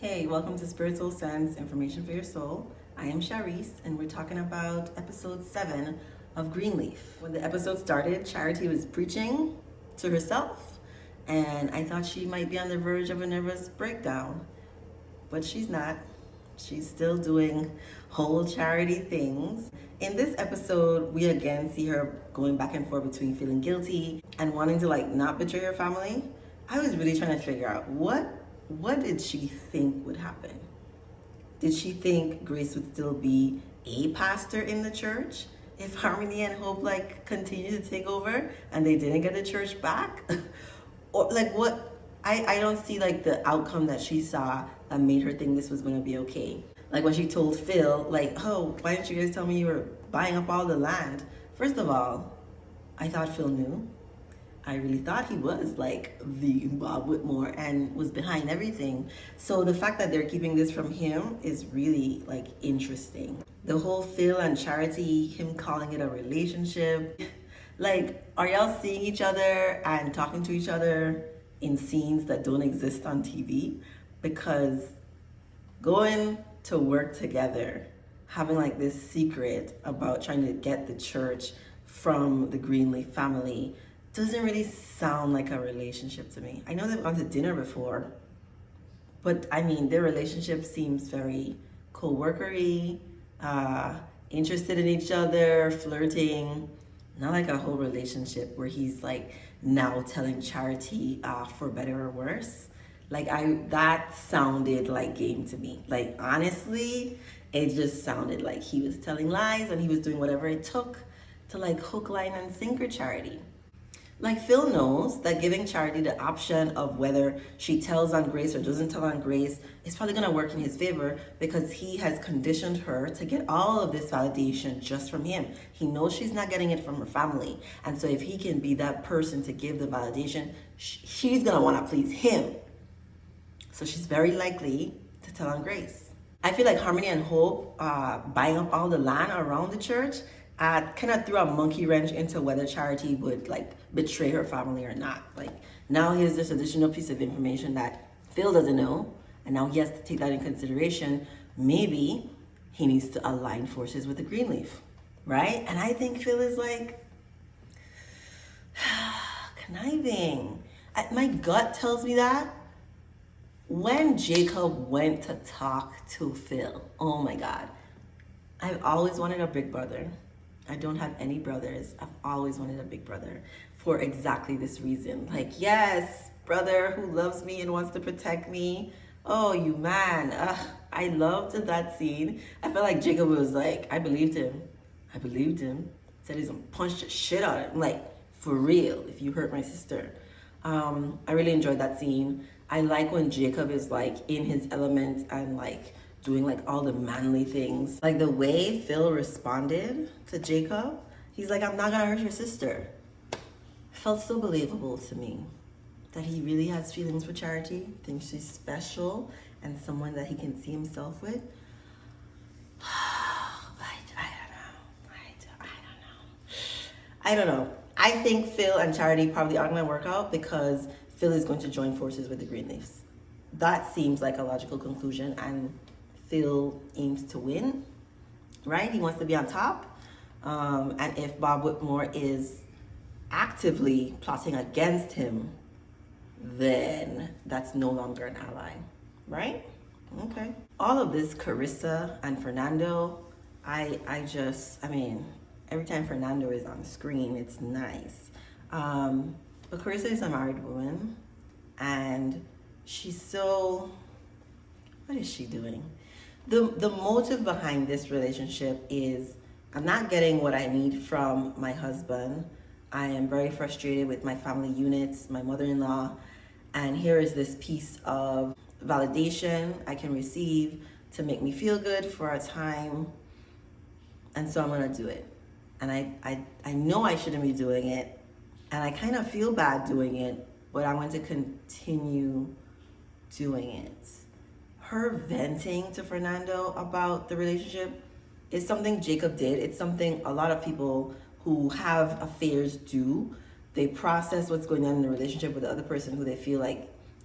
Hey, welcome to Spiritual Sense Information for Your Soul. I am Charisse, and we're talking about episode 7 of Greenleaf. When the episode started, Charity was preaching to herself, and I thought she might be on the verge of a nervous breakdown, but she's not. She's still doing whole Charity things. In this episode, we again see her going back and forth between feeling guilty and wanting to not betray her family. I was really trying to figure out what did she think would happen? Did she think Grace would still be a pastor in the church if Harmony and Hope continue to take over and they didn't get the church back? Or what? I don't see the outcome that she saw that made her think this was going to be okay. When she told Phil, oh, why didn't you guys tell me you were buying up all the land? First of all, I thought Phil knew. I really thought he was the Bob Whitmore and was behind everything. So the fact that they're keeping this from him is really interesting. The whole Phil and Charity, him calling it a relationship. Are y'all seeing each other and talking to each other in scenes that don't exist on TV? Because going to work together, having this secret about trying to get the church from the Greenleaf family doesn't really sound like a relationship to me. I know they've gone to dinner before, but their relationship seems very co-workery, interested in each other, flirting, not a whole relationship where he's now telling Charity for better or worse. That sounded like game to me. Honestly, it just sounded like he was telling lies and he was doing whatever it took to hook, line, and sinker Charity. Phil knows that giving Charity the option of whether she tells on Grace or doesn't tell on Grace is probably going to work in his favor because he has conditioned her to get all of this validation just from him. He knows she's not getting it from her family. And so if he can be that person to give the validation, she's going to want to please him. So she's very likely to tell on Grace. I feel like Harmony and Hope buying up all the land around the church kind of threw a monkey wrench into whether Charity would betray her family or not. Now here's this additional piece of information that Phil doesn't know, and now he has to take that in consideration. Maybe he needs to align forces with the Greenleaf, right? And I think Phil is conniving. My gut tells me that. When Jacob went to talk to Phil, oh my God, I've always wanted a big brother. I don't have any brothers. I've always wanted a big brother for exactly this reason. Yes, brother who loves me and wants to protect me. Oh, you man. I loved that scene. I felt like Jacob was I believed him. Said he's gonna punch the shit out of him. For real, if you hurt my sister. I really enjoyed that scene. I like when Jacob is in his element and doing all the manly things. The way Phil responded to Jacob, he's I'm not gonna hurt your sister. Felt so believable to me that he really has feelings for Charity, thinks she's special and someone that he can see himself with. I don't know. I think Phil and Charity probably aren't gonna work out because Phil is going to join forces with the Greenleafs. That seems like a logical conclusion, and Phil aims to win, right? He wants to be on top. And if Bob Whitmore is actively plotting against him, then that's no longer an ally, right? Okay. All of this Carissa and Fernando, every time Fernando is on screen, it's nice. But Carissa is a married woman, and she's so, what is she doing? The motive behind this relationship is, I'm not getting what I need from my husband. I am very frustrated with my family units, my mother-in-law, and here is this piece of validation I can receive to make me feel good for a time, and so I'm gonna do it. And I know I shouldn't be doing it, and I kind of feel bad doing it, but I'm going to continue doing it. Her venting to Fernando about the relationship is something Jacob did. It's something a lot of people who have affairs do. They process what's going on in the relationship with the other person who they feel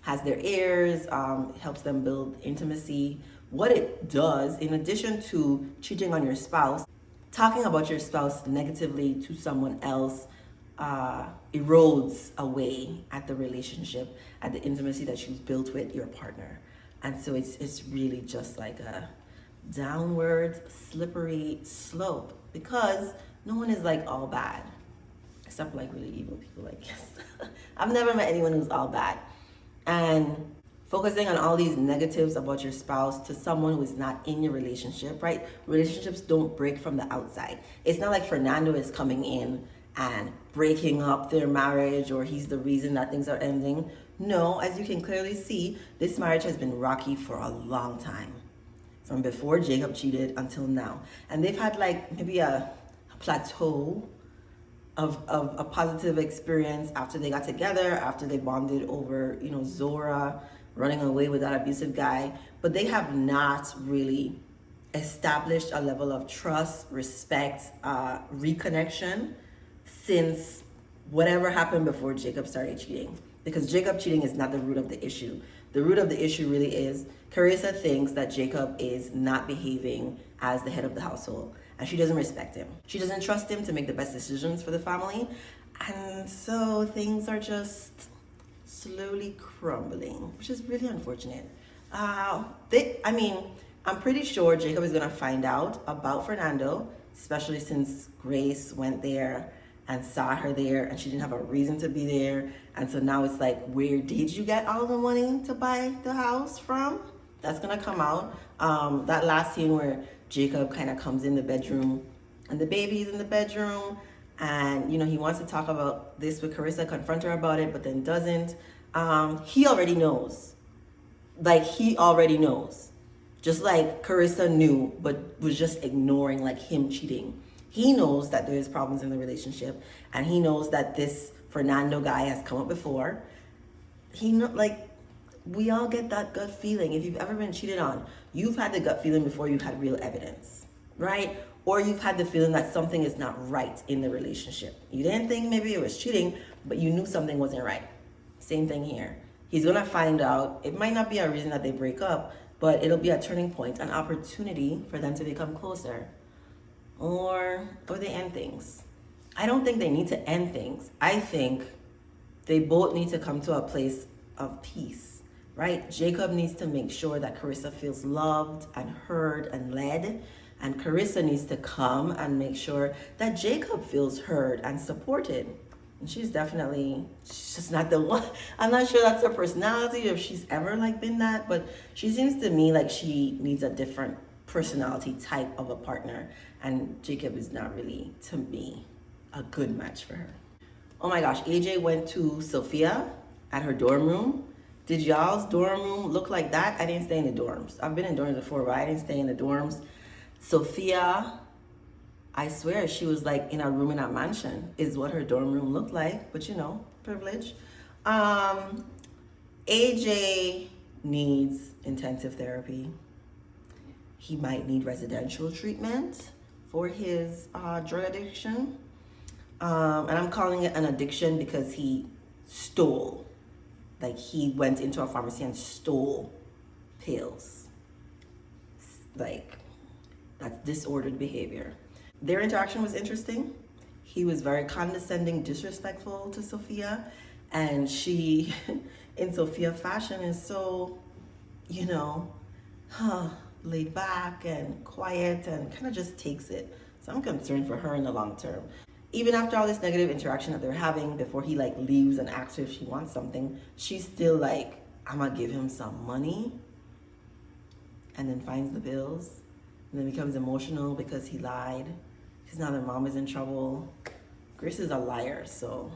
has their ears, helps them build intimacy. What it does, in addition to cheating on your spouse, talking about your spouse negatively to someone else erodes away at the relationship, at the intimacy that you've built with your partner. And so it's really just like a downward slippery slope, because no one is like all bad, except for like really evil people, I guess. I've never met anyone who's all bad. And focusing on all these negatives about your spouse to someone who is not in your relationship, right? Relationships don't break from the outside. It's not like Fernando is coming in and breaking up their marriage, or he's the reason that things are ending. No, as you can clearly see, this marriage has been rocky for a long time, from before Jacob cheated until now. And they've had like maybe a plateau of a positive experience after they got together, after they bonded over, Zora running away with that abusive guy. But they have not really established a level of trust, respect, reconnection since whatever happened before Jacob started cheating. Because Jacob cheating is not the root of the issue. The root of the issue really is Carissa thinks that Jacob is not behaving as the head of the household, and she doesn't respect him. She doesn't trust him to make the best decisions for the family. And so things are just slowly crumbling, which is really unfortunate. I'm pretty sure Jacob is gonna find out about Fernando, especially since Grace went there and saw her there and she didn't have a reason to be there. And so now it's like, where did you get all the money to buy the house from? That's gonna come out. That last scene where Jacob kind of comes in the bedroom and the baby's in the bedroom, and he wants to talk about this with Carissa, confront her about it, but then doesn't. He already knows. He already knows. Just like Carissa knew, but was just ignoring him cheating. He knows that there's problems in the relationship, and he knows that this Fernando guy has come up before. We all get that gut feeling. If you've ever been cheated on, you've had the gut feeling before you've had real evidence, right? Or you've had the feeling that something is not right in the relationship. You didn't think maybe it was cheating, but you knew something wasn't right. Same thing here. He's gonna find out. It might not be a reason that they break up, but it'll be a turning point, an opportunity for them to become closer. Or they end things. I don't think they need to end things. I think they both need to come to a place of peace. Right? Jacob needs to make sure that Carissa feels loved and heard and led. And Carissa needs to come and make sure that Jacob feels heard and supported. And she's just not the one. I'm not sure that's her personality, if she's ever been that, but she seems to me like she needs a different personality type of a partner. And Jacob is not really, to me, a good match for her. Oh my gosh, AJ went to Sophia at her dorm room. Did y'all's dorm room look like that? I didn't stay in the dorms. I've been in dorms before, but I didn't stay in the dorms. Sophia, I swear she was in a room in a mansion is what her dorm room looked like, but privilege. AJ needs intensive therapy. He might need residential treatment for his drug addiction. And I'm calling it an addiction because he stole. He went into a pharmacy and stole pills. That's disordered behavior. Their interaction was interesting. He was very condescending, disrespectful to Sophia. And she, in Sophia fashion, is so, laid back and quiet and kind of just takes it. So I'm concerned for her in the long term. Even after all this negative interaction that they're having, before he leaves and asks her if she wants something, she's still I'm gonna give him some money, and then finds the bills, and then becomes emotional because he lied, because now their mom is in trouble. Grace is a liar, so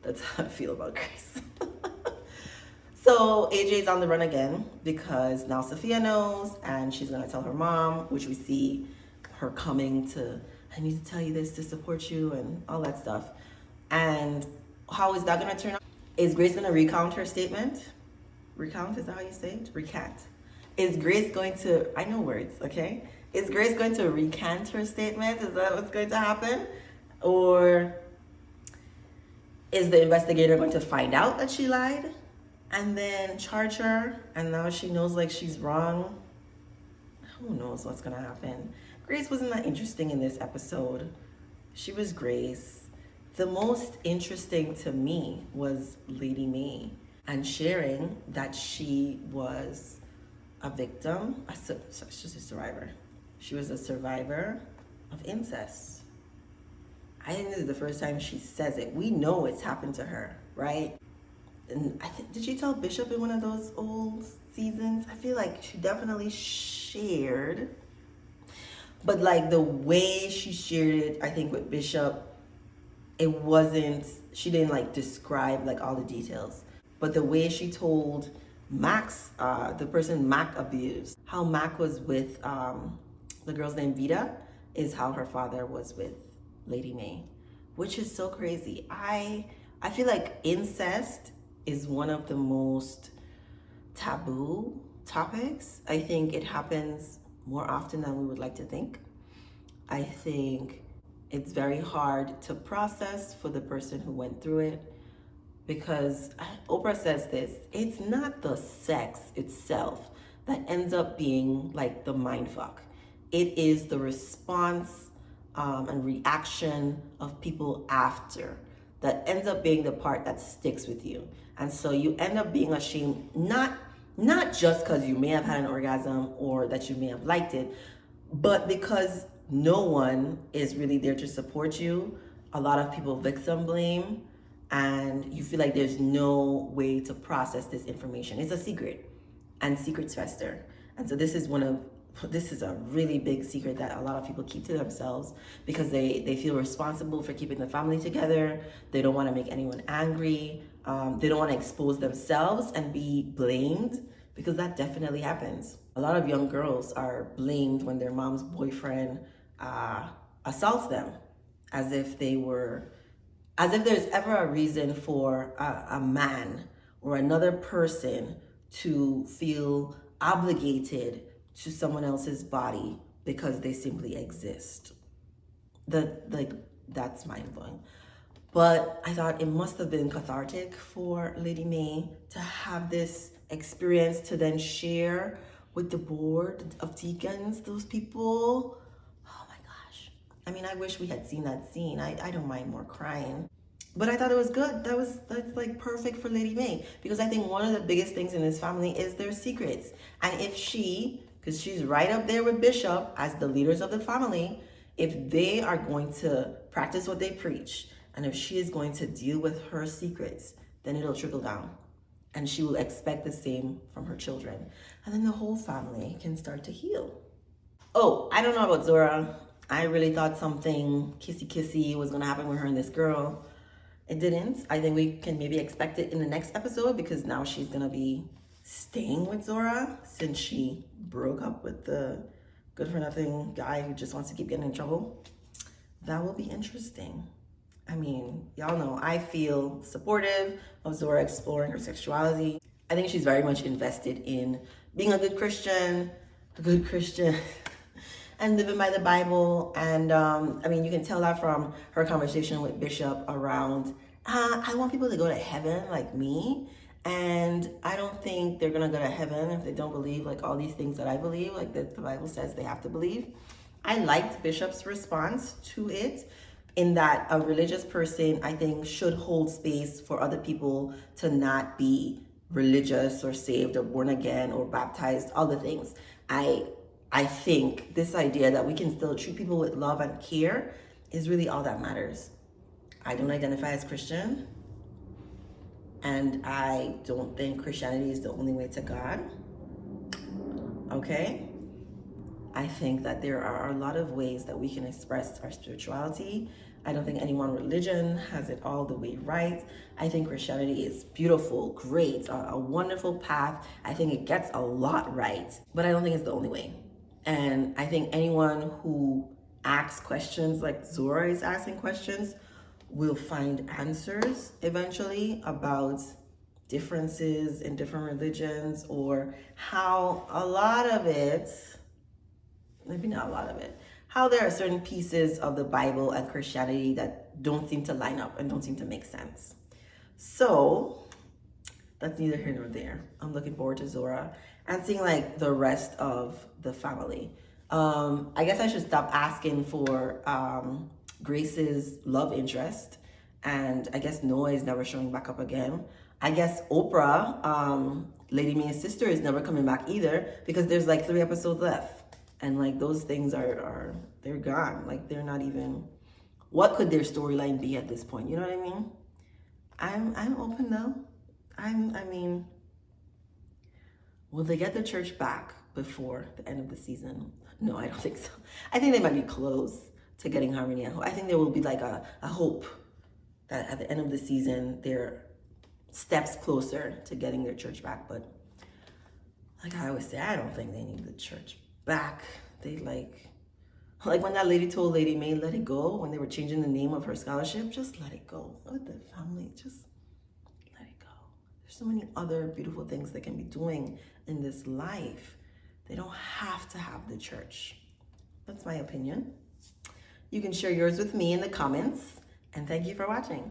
that's how I feel about Grace. So AJ's on the run again because now Sophia knows, and she's gonna tell her mom, which we see her coming to, I need to tell you this to support you and all that stuff. And how is that going to turn out? Is Grace going to recount her statement? Recount, is that how you say it? Recant. Is Grace going to, I know words, okay? Is Grace going to recant her statement? Is that what's going to happen? Or Is the investigator going to find out that she lied and then charge her, and now she knows like she's wrong? Who knows what's gonna happen? Grace wasn't that interesting in this episode. She was Grace. The most interesting to me was Lady May, and sharing that she was a victim, she's a survivor. She was a survivor of incest. I think this is the first time she says it. We know it's happened to her, right? And did she tell Bishop in one of those old seasons? I feel like she definitely shared. But like the way she shared it, I think with Bishop, she didn't like describe like all the details. But the way she told Max, the person Mac abused, how Mac was with the girl's name Vida, is how her father was with Lady May, which is so crazy. I feel like incest is one of the most taboo topics. I think it happens more often than we would like to think. I think it's very hard to process for the person who went through it, because Oprah says this, it's not the sex itself that ends up being like the mind fuck. It is the response and reaction of people after that ends up being the part that sticks with you. And so you end up being ashamed, not just because you may have had an orgasm or that you may have liked it, but because no one is really there to support you. A lot of people victim blame, and you feel like there's no way to process this information. It's a secret, and secrets fester. And so this is a really big secret that a lot of people keep to themselves because they feel responsible for keeping the family together. They don't want to make anyone angry. They don't want to expose themselves and be blamed, because that definitely happens. A lot of young girls are blamed when their mom's boyfriend assaults them, as if there's ever a reason for a man or another person to feel obligated to someone else's body because they simply exist. That's mind-blowing. But I thought it must have been cathartic for Lady May to have this experience to then share with the board of deacons, those people. Oh my gosh. I mean, I wish we had seen that scene. I don't mind more crying. But I thought it was good. That's like perfect for Lady May, because I think one of the biggest things in this family is their secrets. And if because she's right up there with Bishop as the leaders of the family, if they are going to practice what they preach, and if she is going to deal with her secrets, then it'll trickle down. And she will expect the same from her children. And then the whole family can start to heal. Oh, I don't know about Zora. I really thought something kissy was gonna happen with her and this girl. It didn't. I think we can maybe expect it in the next episode, because now she's gonna be staying with Zora since she broke up with the good-for-nothing guy who just wants to keep getting in trouble. That will be interesting. I mean, y'all know I feel supportive of Zora exploring her sexuality. I think she's very much invested in being a good Christian, and living by the Bible. And I mean, you can tell that from her conversation with Bishop around, I want people to go to heaven like me. And I don't think they're gonna go to heaven if they don't believe like all these things that I believe, like that the Bible says they have to believe. I liked Bishop's response to it, in that a religious person, I think, should hold space for other people to not be religious or saved or born again or baptized, all the things. I think this idea that we can still treat people with love and care is really all that matters. I don't identify as Christian, and I don't think Christianity is the only way to God. Okay? I think that there are a lot of ways that we can express our spirituality. I don't think any one religion has it all the way right. I think Christianity is beautiful, great, a wonderful path. I think it gets a lot right, but I don't think it's the only way. And I think anyone who asks questions like Zora is asking questions will find answers eventually about differences in different religions, or how a lot of it, maybe not a lot of it, how there are certain pieces of the Bible and Christianity that don't seem to line up and don't seem to make sense. So that's neither here nor there. I'm looking forward to Zora and seeing like the rest of the family. I guess I should stop asking for Grace's love interest, and I guess Noah is never showing back up again. I guess Oprah, Lady May's sister, is never coming back either, because there's like 3 episodes left, and like those things are they're gone. Like they're not even. What could their storyline be at this point? You know what I mean? I'm open though. I mean, will they get the church back before the end of the season? No, I don't think so. I think they might be close to getting harmony. I think there will be like a hope that at the end of the season, they're steps closer to getting their church back. But like I always say, I don't think they need the church back. They like when that lady told Lady May, let it go, when they were changing the name of her scholarship, just let it go. Let the family just let it go. There's so many other beautiful things they can be doing in this life. They don't have to have the church. That's my opinion. You can share yours with me in the comments, and thank you for watching.